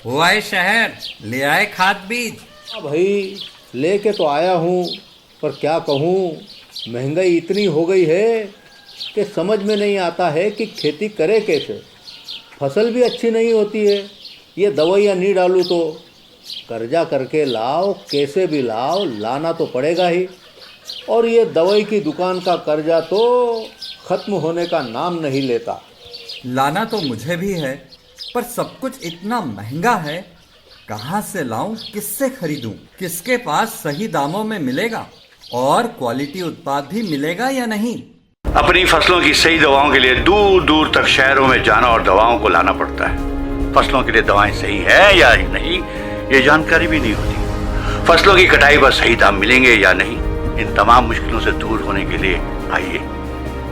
हुआ है शहर, ले आए खाद बीज। हाँ भाई, लेके तो आया हूँ, पर क्या कहूँ, महंगाई इतनी हो गई है कि समझ में नहीं आता है कि खेती करे कैसे। फसल भी अच्छी नहीं होती है, ये दवाइयाँ नहीं डालूँ तो। कर्जा करके लाओ, कैसे भी लाओ, लाना तो पड़ेगा ही। और ये दवाई की दुकान का कर्जा तो ख़त्म होने का नाम नहीं लेता। लाना तो मुझे भी है, पर सब कुछ इतना महंगा है। कहाँ से लाऊं, किससे खरीदूं, किसके पास सही दामों में मिलेगा और क्वालिटी उत्पाद भी मिलेगा या नहीं। अपनी फसलों की सही दवाओं के लिए दूर दूर तक शहरों में जाना और दवाओं को लाना पड़ता है। फसलों के लिए दवाएं सही है या नहीं, ये जानकारी भी नहीं होती। फसलों की कटाई पर सही दाम मिलेंगे या नहीं, इन तमाम मुश्किलों से दूर होने के लिए आइए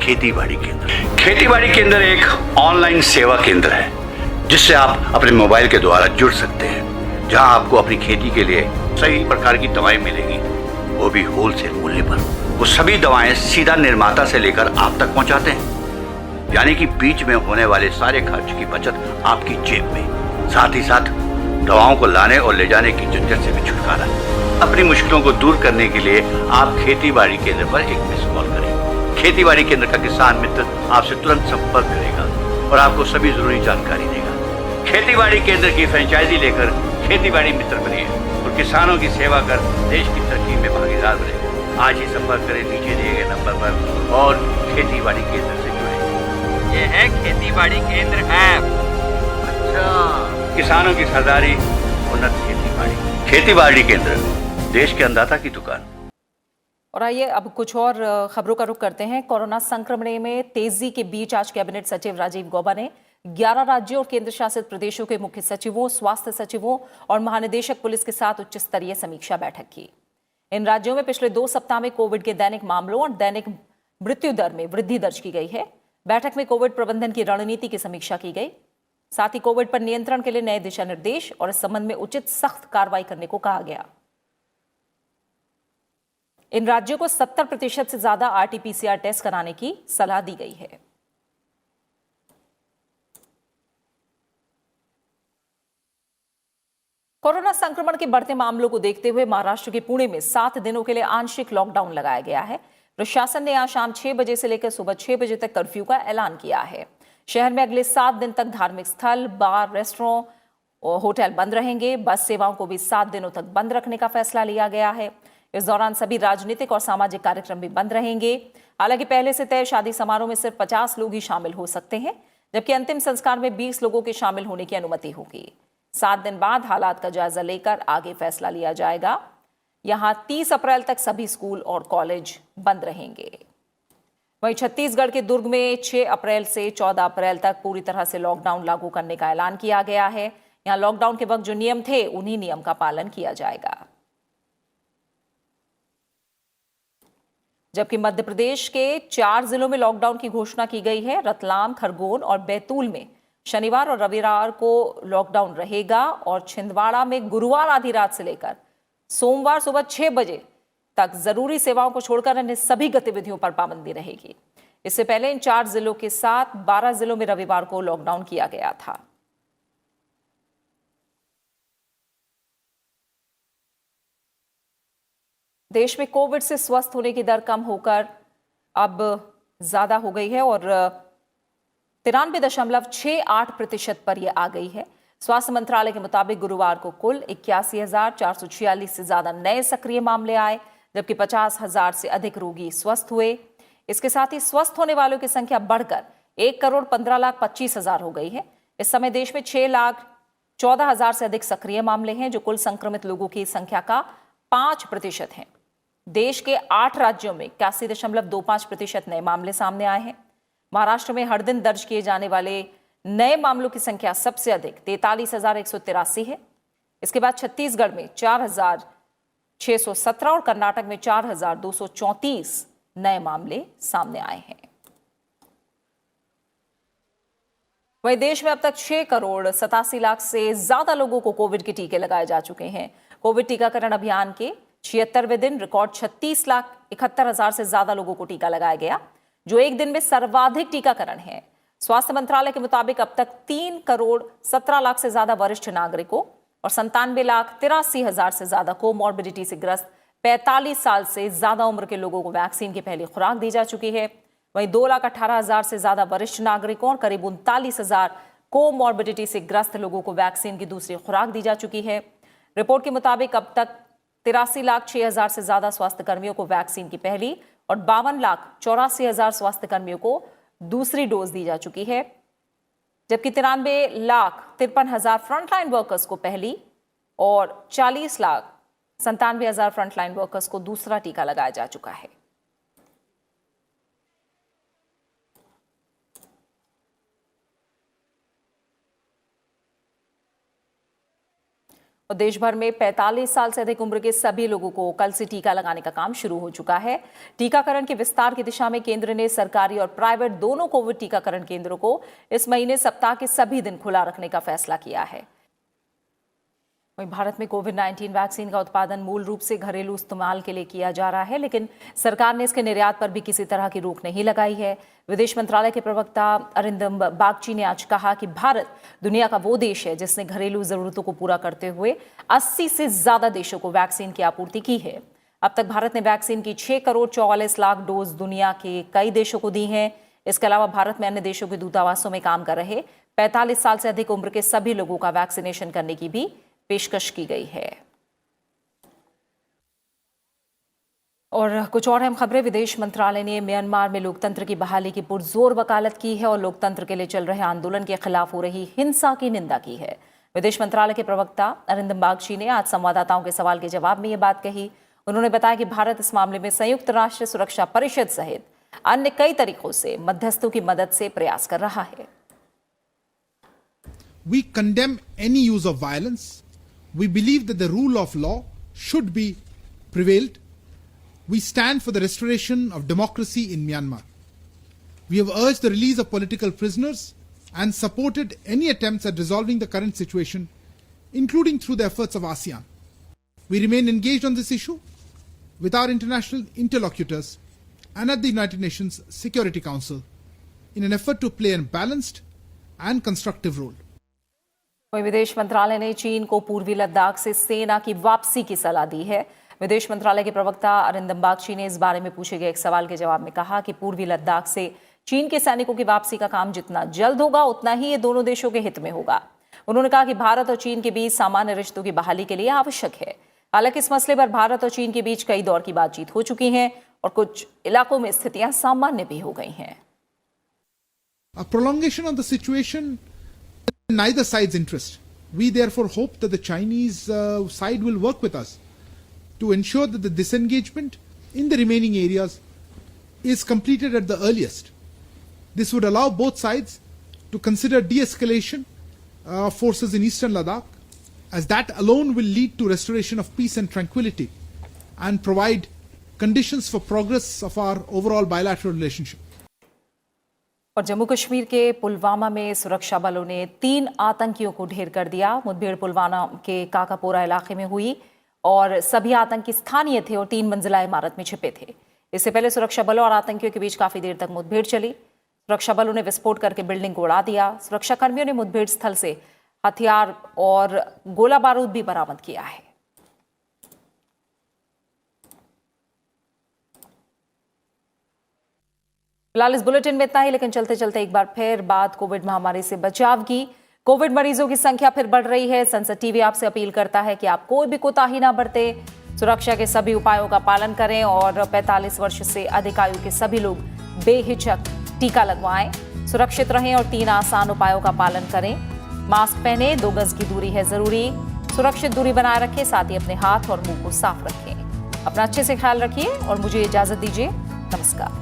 खेती बाड़ी केंद्र। खेती बाड़ी केंद्र एक ऑनलाइन सेवा केंद्र है जिससे आप अपने मोबाइल के द्वारा जुड़ सकते हैं, जहां आपको अपनी खेती के लिए सही प्रकार की दवाएं मिलेंगी, वो भी होलसेल मूल्य पर। वो सभी दवाएं सीधा निर्माता से लेकर आप तक पहुंचाते हैं, यानी कि बीच में होने वाले सारे खर्च की बचत आपकी जेब में। साथ ही साथ दवाओं को लाने और ले जाने की झंझट से भी छुटकारा। अपनी मुश्किलों को दूर करने के लिए आप खेती बाड़ी केंद्र पर एक मिस कॉल करें। खेती बाड़ी केंद्र का किसान मित्र आपसे तुरंत संपर्क करेगा और आपको सभी जरूरी जानकारी देगा। खेती बाड़ी केंद्र की फ्रेंचाइजी लेकर खेती बाड़ी मित्र बनिए और किसानों की सेवा कर देश की तरक्की में भागीदार बने। आज ही संपर्क करें नीचे दिए गए नंबर पर और खेती बाड़ी केंद्र से जुड़े। ये है खेती बाड़ी केंद्र ऐप। अच्छा, किसानों की सरदारी, उन्नत खेती बाड़ी केंद्र, देश के अन्नदाता की दुकान। और आइए अब कुछ और खबरों का रुख करते हैं। कोरोना संक्रमण में तेजी के बीच आज कैबिनेट सचिव राजीव गौबा ने 11 राज्यों और केंद्र शासित प्रदेशों के मुख्य सचिवों, स्वास्थ्य सचिवों और महानिदेशक पुलिस के साथ उच्च स्तरीय समीक्षा बैठक की। इन राज्यों में पिछले 2 सप्ताह में कोविड के दैनिक मामलों और दैनिक मृत्यु दर में वृद्धि दर्ज की गई है। बैठक में कोविड प्रबंधन की रणनीति की समीक्षा की गई। साथ ही कोविड पर नियंत्रण के लिए नए दिशा निर्देश और इस संबंध में उचित सख्त कार्रवाई करने को कहा गया। इन राज्यों को 70% से ज्यादा आरटी-पीसीआर टेस्ट कराने की सलाह दी गई है। कोरोना संक्रमण के बढ़ते मामलों को देखते हुए महाराष्ट्र के पुणे में 7 दिनों के लिए आंशिक लॉकडाउन लगाया गया है। प्रशासन ने आज शाम 6 बजे से लेकर सुबह 6 बजे तक कर्फ्यू का ऐलान किया है। शहर में अगले 7 दिन तक धार्मिक स्थल, बार, रेस्टोरेंट और होटल बंद रहेंगे। बस सेवाओं को भी 7 दिनों तक बंद रखने का फैसला लिया गया है। इस दौरान सभी राजनीतिक और सामाजिक कार्यक्रम भी बंद रहेंगे। हालांकि पहले से तय शादी समारोह में सिर्फ 50 लोग ही शामिल हो सकते हैं, जबकि अंतिम संस्कार में 20 लोगों के शामिल होने की अनुमति होगी। 7 दिन बाद हालात का जायजा लेकर आगे फैसला लिया जाएगा। यहां 30 अप्रैल तक सभी स्कूल और कॉलेज बंद रहेंगे। वहीं छत्तीसगढ़ के दुर्ग में 6 अप्रैल से 14 अप्रैल तक पूरी तरह से लॉकडाउन लागू करने का ऐलान किया गया है। यहां लॉकडाउन के वक्त जो नियम थे, उन्हीं नियम का पालन किया जाएगा। जबकि मध्य प्रदेश के 4 जिलों में लॉकडाउन की घोषणा की गई है। रतलाम, खरगोन और बैतूल में शनिवार और रविवार को लॉकडाउन रहेगा और छिंदवाड़ा में गुरुवार आधी रात से लेकर सोमवार सुबह 6 बजे तक जरूरी सेवाओं को छोड़कर अन्य सभी गतिविधियों पर पाबंदी रहेगी। इससे पहले इन 4 जिलों के साथ 12 जिलों में रविवार को लॉकडाउन किया गया था। देश में कोविड से स्वस्थ होने की दर कम होकर अब ज्यादा हो गई है और 93.68% पर यह आ गई है। स्वास्थ्य मंत्रालय के मुताबिक गुरुवार को कुल 81,446 से ज्यादा नए सक्रिय मामले आए, जबकि 50,000 से अधिक रोगी स्वस्थ हुए। इसके साथ ही स्वस्थ होने वालों की संख्या बढ़कर 1,15,25,000 हो गई है। इस समय देश में 6,14,000 से अधिक सक्रिय मामले हैं, जो कुल संक्रमित लोगों की संख्या का 5% है। देश के 8 राज्यों में 81.25% नए मामले सामने आए हैं। महाराष्ट्र में हर दिन दर्ज किए जाने वाले नए मामलों की संख्या सबसे अधिक 43,183 है। इसके बाद छत्तीसगढ़ में 4,617 और कर्नाटक में 4,234 नए मामले सामने आए हैं। वहीं देश में अब तक 6,87,00,000 से ज्यादा लोगों को कोविड के टीके लगाए जा चुके हैं। कोविड टीकाकरण अभियान के 76वें दिन रिकॉर्ड 36,71,000 से ज्यादा लोगों को टीका लगाया गया, जो एक दिन में सर्वाधिक टीकाकरण है। स्वास्थ्य मंत्रालय के मुताबिक अब तक 3,17,00,000 से ज्यादा वरिष्ठ नागरिकों और 97,83,000 से ज्यादा कोमॉर्बिडिटी से ग्रस्त 45 साल से ज्यादा उम्र के लोगों को वैक्सीन की पहली खुराक दी जा चुकी है। वहीं 2,18,000 से ज्यादा वरिष्ठ नागरिकों और करीब 39,000 कोमॉर्बिडिटी से ग्रस्त लोगों को वैक्सीन की दूसरी खुराक दी जा चुकी है। रिपोर्ट के मुताबिक अब तक 83,06,000 से ज्यादा स्वास्थ्य कर्मियों को वैक्सीन की पहली और 52,84,000 स्वास्थ्य कर्मियों को दूसरी डोज दी जा चुकी है, जबकि 93,53,000 फ्रंटलाइन वर्कर्स को पहली और 40,97,000 फ्रंटलाइन वर्कर्स को दूसरा टीका लगाया जा चुका है। और देश भर में 45 साल से अधिक उम्र के सभी लोगों को कल से टीका लगाने का काम शुरू हो चुका है। टीकाकरण के विस्तार की दिशा में केंद्र ने सरकारी और प्राइवेट दोनों कोविड टीकाकरण केंद्रों को इस महीने सप्ताह के सभी दिन खुला रखने का फैसला किया है। वहीं भारत में कोविड-19 वैक्सीन का उत्पादन मूल रूप से घरेलू इस्तेमाल के लिए किया जा रहा है, लेकिन सरकार ने इसके निर्यात पर भी किसी तरह की रोक नहीं लगाई है। विदेश मंत्रालय के प्रवक्ता अरिंदम बागची ने आज कहा कि भारत दुनिया का वो देश है जिसने घरेलू जरूरतों को पूरा करते हुए 80 से ज्यादा देशों को वैक्सीन की आपूर्ति की है। अब तक भारत ने वैक्सीन की 6,44,00,000 डोज दुनिया के कई देशों को दी हैं। इसके अलावा भारत में अन्य देशों के दूतावासों में काम कर रहे 45 साल से अधिक उम्र के सभी लोगों का वैक्सीनेशन करने की भी पेशकश की गई है। और कुछ और अहम खबरें। विदेश मंत्रालय ने म्यांमार में लोकतंत्र की बहाली की पुरजोर वकालत की है और लोकतंत्र के लिए चल रहे आंदोलन के खिलाफ हो रही हिंसा की निंदा की है। विदेश मंत्रालय के प्रवक्ता अरिंदम बागची ने आज संवाददाताओं के सवाल के जवाब में ये बात कही। उन्होंने बताया कि भारत इस मामले में संयुक्त राष्ट्र सुरक्षा परिषद सहित अन्य कई तरीकों से मध्यस्थों की मदद से प्रयास कर रहा है। We condemn any use of violence. We believe that the rule of law should be prevailed. We stand for the restoration of democracy in Myanmar. We have urged the release of political prisoners and supported any attempts at resolving the current situation, including through the efforts of ASEAN. We remain engaged on this issue with our international interlocutors and at the United Nations Security Council in an effort to play a balanced and constructive role. वहीं विदेश मंत्रालय ने चीन को पूर्वी लद्दाख से सेना की वापसी की सलाह दी है। विदेश मंत्रालय के प्रवक्ता अरिंदम बागची ने इस बारे में पूछे गए एक सवाल के जवाब में कहा कि पूर्वी लद्दाख से चीन के सैनिकों की वापसी का काम जितना जल्द होगा उतना ही ये दोनों देशों के हित में होगा। उन्होंने कहा कि भारत और चीन के बीच सामान्य रिश्तों की बहाली के लिए आवश्यक है। हालांकि इस मसले पर भारत और चीन के बीच कई दौर की बातचीत हो चुकी है और कुछ इलाकों में स्थितियां सामान्य भी हो गई हैं। A prolongation of the situation in neither side's interest. We therefore hope that the Chinese side will work with us to ensure that the disengagement in the remaining areas is completed at the earliest. This would allow both sides to consider de-escalation of forces in eastern Ladakh, as that alone will lead to restoration of peace and tranquility and provide conditions for progress of our overall bilateral relationship. और जम्मू कश्मीर के पुलवामा में सुरक्षा बलों ने 3 आतंकियों को ढेर कर दिया। मुठभेड़ पुलवामा के काकापोरा इलाके में हुई और सभी आतंकी स्थानीय थे और 3 मंजिला इमारत में छिपे थे। इससे पहले सुरक्षा बलों और आतंकियों के बीच काफी देर तक मुठभेड़ चली। सुरक्षा बलों ने विस्फोट करके बिल्डिंग को उड़ा दिया। सुरक्षा कर्मियों ने मुठभेड़ स्थल से हथियार और गोला बारूद भी बरामद किया है। फिलहाल इस बुलेटिन में इतना ही, लेकिन चलते चलते एक बार फिर बात कोविड महामारी से बचाव की। कोविड मरीजों की संख्या फिर बढ़ रही है। संसद टीवी आपसे अपील करता है कि आप कोई भी कोताही ना बरते, सुरक्षा के सभी उपायों का पालन करें और 45 वर्ष से अधिक आयु के सभी लोग बेहिचक टीका लगवाएं, सुरक्षित रहें और 3 आसान उपायों का पालन करें। मास्क पहने, 2 गज की दूरी है जरूरी, सुरक्षित दूरी बनाए रखें, साथ ही अपने हाथ और मुंह को साफ रखें। अपना अच्छे से ख्याल रखिए और मुझे इजाजत दीजिए। नमस्कार।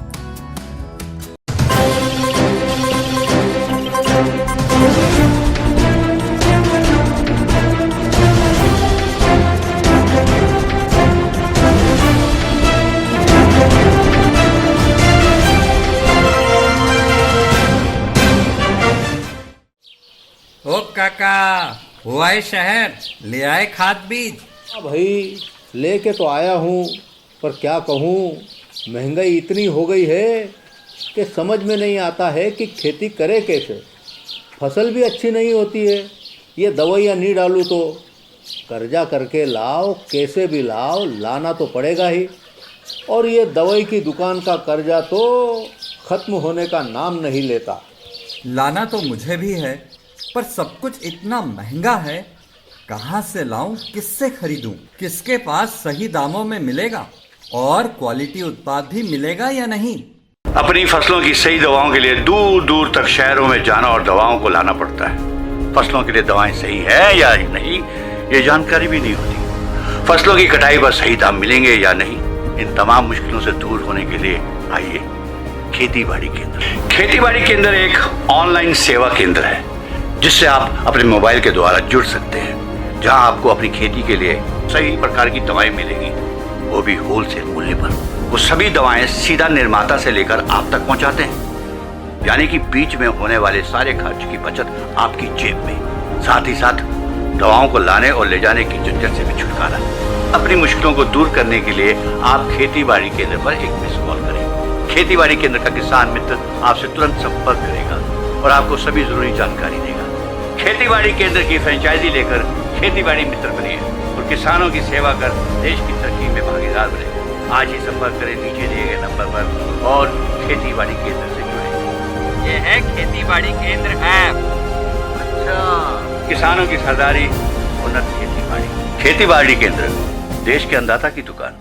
ओ काका, हुआ है शहर, ले आए खाद बीज। हाँ भाई, लेके तो आया हूँ, पर क्या कहूँ, महंगाई इतनी हो गई है, कि समझ में नहीं आता है कि खेती करे कैसे। फसल भी अच्छी नहीं होती है, ये दवाइयाँ नहीं डालूँ तो कर्जा करके लाओ, कैसे भी लाओ, लाना तो पड़ेगा ही। और ये दवाई की दुकान का कर्जा तो ख़त्म होने का नाम नहीं लेता। लाना तो मुझे भी है, पर सब कुछ इतना महंगा है, कहाँ से लाऊं, किससे खरीदूं, किसके पास सही दामों में मिलेगा और क्वालिटी उत्पाद भी मिलेगा या नहीं। अपनी फसलों की सही दवाओं के लिए दूर दूर तक शहरों में जाना और दवाओं को लाना पड़ता है। फसलों के लिए दवाएं सही है या नहीं, ये जानकारी भी नहीं होती। फसलों की कटाई पर सही दाम मिलेंगे या नहीं, इन तमाम मुश्किलों से दूर होने के लिए आइए खेती बाड़ी केंद्र। खेती बाड़ी केंद्र एक ऑनलाइन सेवा केंद्र है जिससे आप अपने मोबाइल के द्वारा जुड़ सकते हैं, जहां आपको अपनी खेती के लिए सही प्रकार की दवाएं मिलेंगी, वो भी होलसेल मूल्य पर। वो सभी दवाएं सीधा निर्माता से लेकर आप तक पहुंचाते हैं, यानी कि बीच में होने वाले सारे खर्च की बचत आपकी जेब में। साथ ही साथ दवाओं को लाने और ले जाने की झंझट से भी छुटकारा। अपनी मुश्किलों को दूर करने के लिए आप खेती बाड़ी केंद्र पर एक मिस कॉल करें। खेती बाड़ी केंद्र का किसान मित्र आपसे तुरंत संपर्क करेगा और आपको सभी जरूरी जानकारी देगा। खेती बाड़ी केंद्र की फ्रेंचाइजी लेकर खेती बाड़ी मित्र बनिए और किसानों की सेवा कर देश की तरक्की में भागीदार बने। आज ही संपर्क करें नीचे दिए गए नंबर पर और खेती बाड़ी केंद्र से जुड़े। ये है खेती बाड़ी केंद्र ऐप। अच्छा, किसानों की सरदारी, उन्नत खेती बाड़ी। खेती बाड़ी केंद्र, देश के अन्नदाता की दुकान।